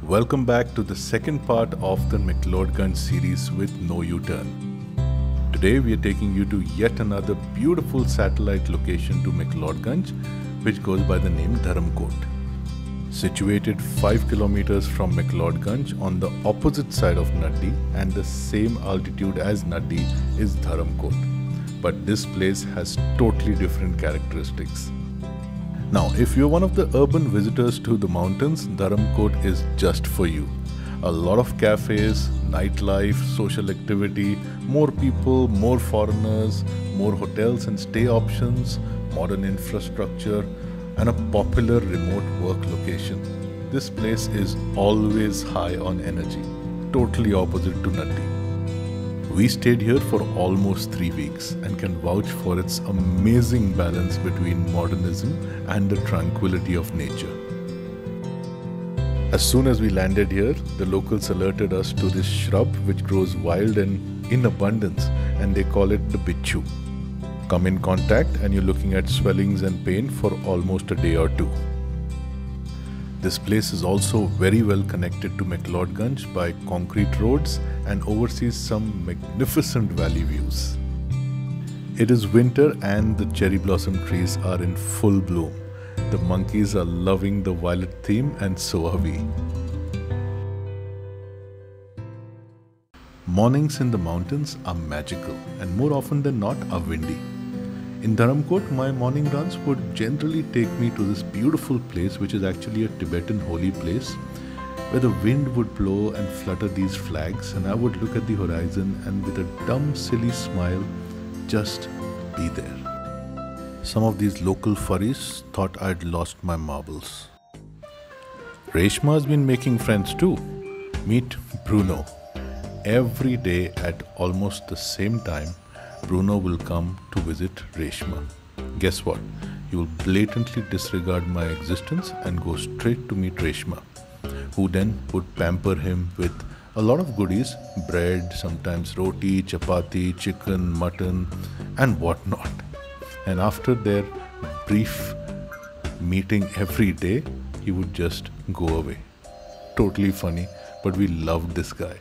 Welcome back to the second part of the McLeodganj series with No U-Turn. Today we are taking you to yet another beautiful satellite location to McLeodganj, which goes by the name Dharamkot. Situated 5 kilometers from McLeodganj on the opposite side of Naddi and the same altitude as Naddi is Dharamkot. But this place has totally different characteristics. Now, if you're one of the urban visitors to the mountains, Dharamkot is just for you. A lot of cafes, nightlife, social activity, more people, more foreigners, more hotels and stay options, modern infrastructure, and a popular remote work location. This place is always high on energy, totally opposite to Naddi. We stayed here for almost 3 weeks and can vouch for its amazing balance between modernism and the tranquility of nature. As soon as we landed here, the locals alerted us to this shrub which grows wild and in abundance, and they call it the bichu. Come in contact and you're looking at swellings and pain for almost a day or two. This place is also very well connected to McLeodganj by concrete roads and oversees some magnificent valley views. It is winter and the cherry blossom trees are in full bloom. The monkeys are loving the violet theme and so are we. Mornings in the mountains are magical and more often than not are windy. In Dharamkot, my morning runs would generally take me to this beautiful place, which is actually a Tibetan holy place, where the wind would blow and flutter these flags, and I would look at the horizon and with a dumb, silly smile, just be there. Some of these local furries thought I'd lost my marbles. Reshma's been making friends too. Meet Bruno. Every day at almost the same time, Bruno will come to visit Reshma. Guess what? He will blatantly disregard my existence and go straight to meet Reshma, who then would pamper him with a lot of goodies, bread, sometimes roti, chapati, chicken, mutton, and whatnot. And after their brief meeting every day, he would just go away. Totally funny, but we loved this guy.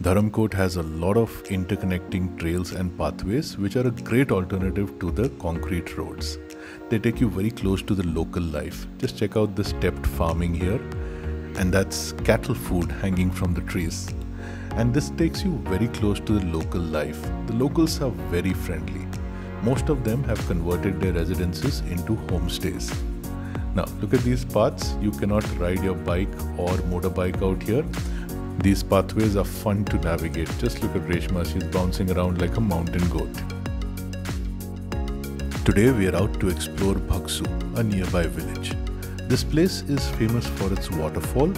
Dharamkot has a lot of interconnecting trails and pathways which are a great alternative to the concrete roads. They take you very close to the local life. Just check out the stepped farming here, and that's cattle food hanging from the trees. And this takes you very close to the local life. The locals are very friendly. Most of them have converted their residences into homestays. Now look at these paths. You cannot ride your bike or motorbike out here. These pathways are fun to navigate. Just look at Reshma, she's bouncing around like a mountain goat. Today we are out to explore Bhaksu, a nearby village. This place is famous for its waterfall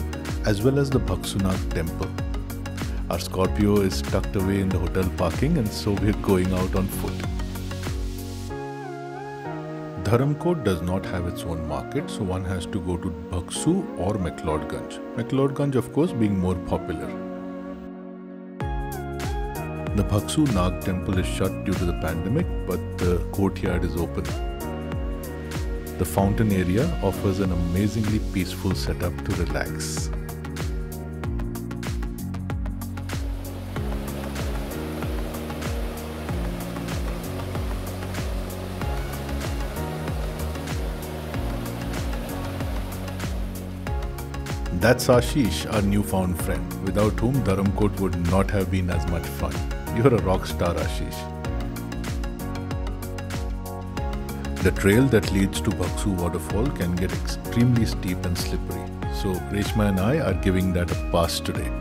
as well as the Bhaksunag temple. Our Scorpio is tucked away in the hotel parking, and so we're going out on foot. Dharamkot does not have its own market, so one has to go to Bhaksu or McLeodganj. McLeodganj, of course, being more popular. The Bhaksu Nag temple is shut due to the pandemic, but the courtyard is open. The fountain area offers an amazingly peaceful setup to relax. That's Ashish, our newfound friend, without whom Dharamkot would not have been as much fun. You're a rock star, Ashish. The trail that leads to Bhaksu waterfall can get extremely steep and slippery, so Reshma and I are giving that a pass today.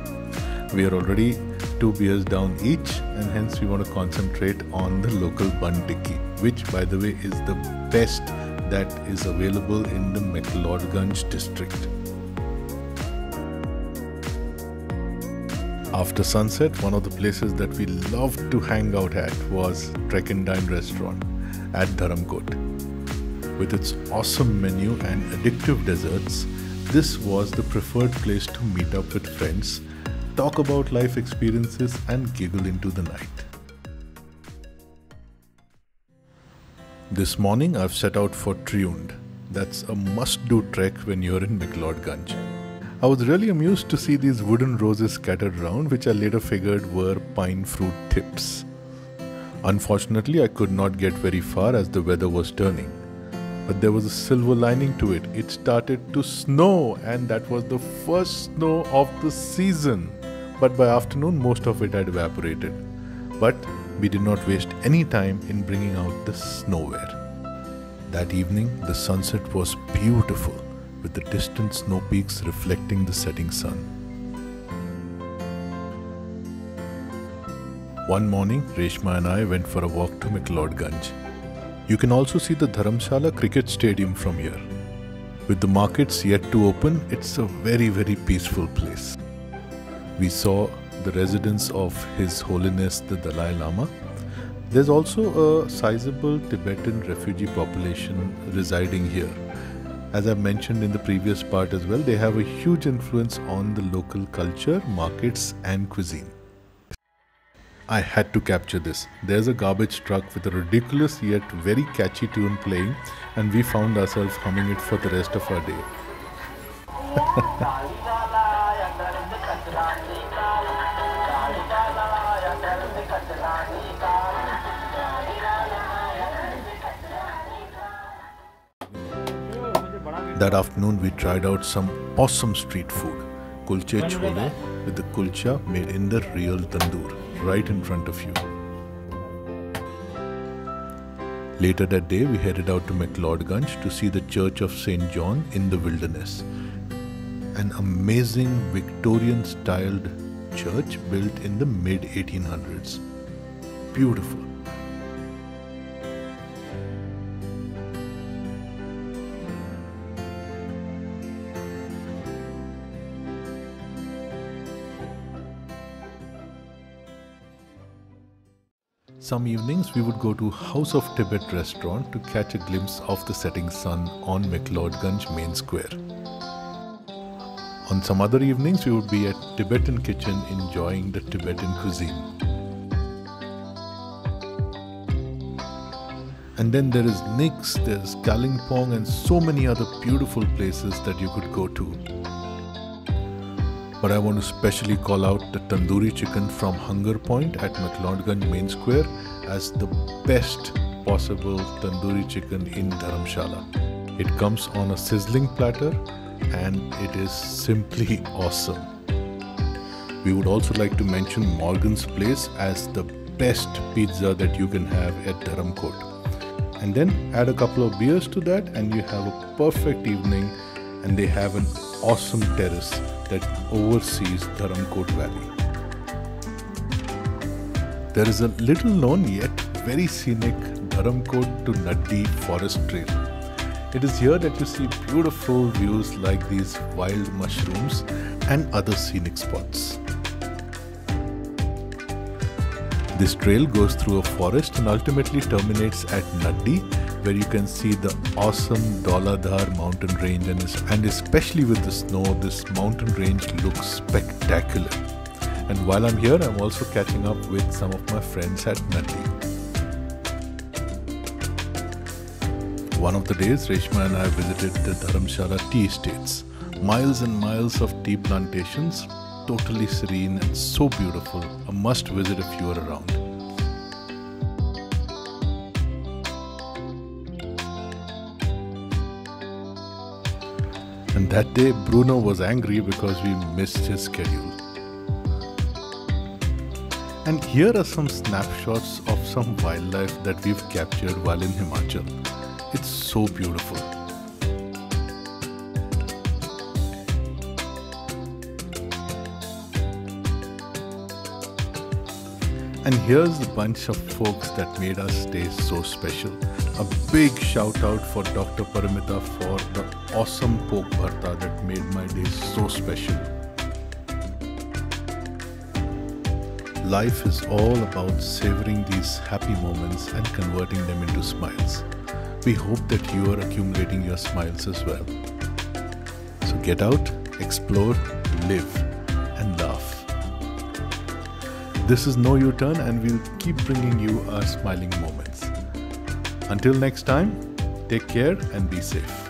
We are already 2 beers down each, and hence we want to concentrate on the local bun tikki, which by the way is the best that is available in the McLeodganj district. After sunset, one of the places that we loved to hang out at was Trek and Dine restaurant at Dharamkot. With its awesome menu and addictive desserts, this was the preferred place to meet up with friends, talk about life experiences and giggle into the night. This morning I've set out for Triund. That's a must-do trek when you're in McLeodganj. I was really amused to see these wooden roses scattered around, which I later figured were pine fruit tips. Unfortunately, I could not get very far as the weather was turning. But there was a silver lining to it. It started to snow, and that was the first snow of the season. But by afternoon, most of it had evaporated. But we did not waste any time in bringing out the snowware. That evening, the sunset was beautiful, with the distant snow peaks reflecting the setting sun. One morning, Reshma and I went for a walk to McLeodganj. You can also see the Dharamshala cricket stadium from here. With the markets yet to open, it's a very, very peaceful place. We saw the residence of His Holiness the Dalai Lama. There's also a sizable Tibetan refugee population residing here. As I mentioned in the previous part as well, they have a huge influence on the local culture, markets and cuisine. I had to capture this. There's a garbage truck with a ridiculous yet very catchy tune playing, and we found ourselves humming it for the rest of our day. That afternoon we tried out some awesome street food. Kulche chole with the kulcha made in the real tandoor, right in front of you. Later that day we headed out to McLeodganj to see the Church of St. John in the wilderness. An amazing Victorian styled church built in the mid 1800s. Beautiful. Some evenings we would go to House of Tibet restaurant to catch a glimpse of the setting sun on McLeodganj main square. On some other evenings we would be at Tibetan kitchen enjoying the Tibetan cuisine. And then there is Nix, there's Kalimpong and so many other beautiful places that you could go to. But I want to specially call out the tandoori chicken from Hunger Point at McLeodganj Main Square as the best possible tandoori chicken in Dharamshala. It comes on a sizzling platter and it is simply awesome. We would also like to mention Morgan's Place as the best pizza that you can have at Dharamkot. And then add a couple of beers to that and you have a perfect evening, and they have an awesome terrace that oversees Dharamkot Valley. There is a little known yet very scenic Dharamkot to Naddi forest trail. It is here that you see beautiful views like these wild mushrooms and other scenic spots. This trail goes through a forest and ultimately terminates at Naddi, where you can see the awesome Dauladhar mountain range, and especially with the snow, this mountain range looks spectacular. And while I'm here, I'm also catching up with some of my friends at Naddi. One of the days, Reshma and I visited the Dharamshala tea estates. Miles and miles of tea plantations, totally serene and so beautiful. A must visit if you are around. And that day, Bruno was angry because we missed his schedule. And here are some snapshots of some wildlife that we've captured while in Himachal. It's so beautiful. And here's the bunch of folks that made our stay so special. A big shout out for Dr. Paramita for the awesome pork bharta that made my day so special. Life is all about savoring these happy moments and converting them into smiles. We hope that you are accumulating your smiles as well. So get out, explore, live, and laugh. This is No U-Turn, and we'll keep bringing you our smiling moments. Until next time, take care and be safe.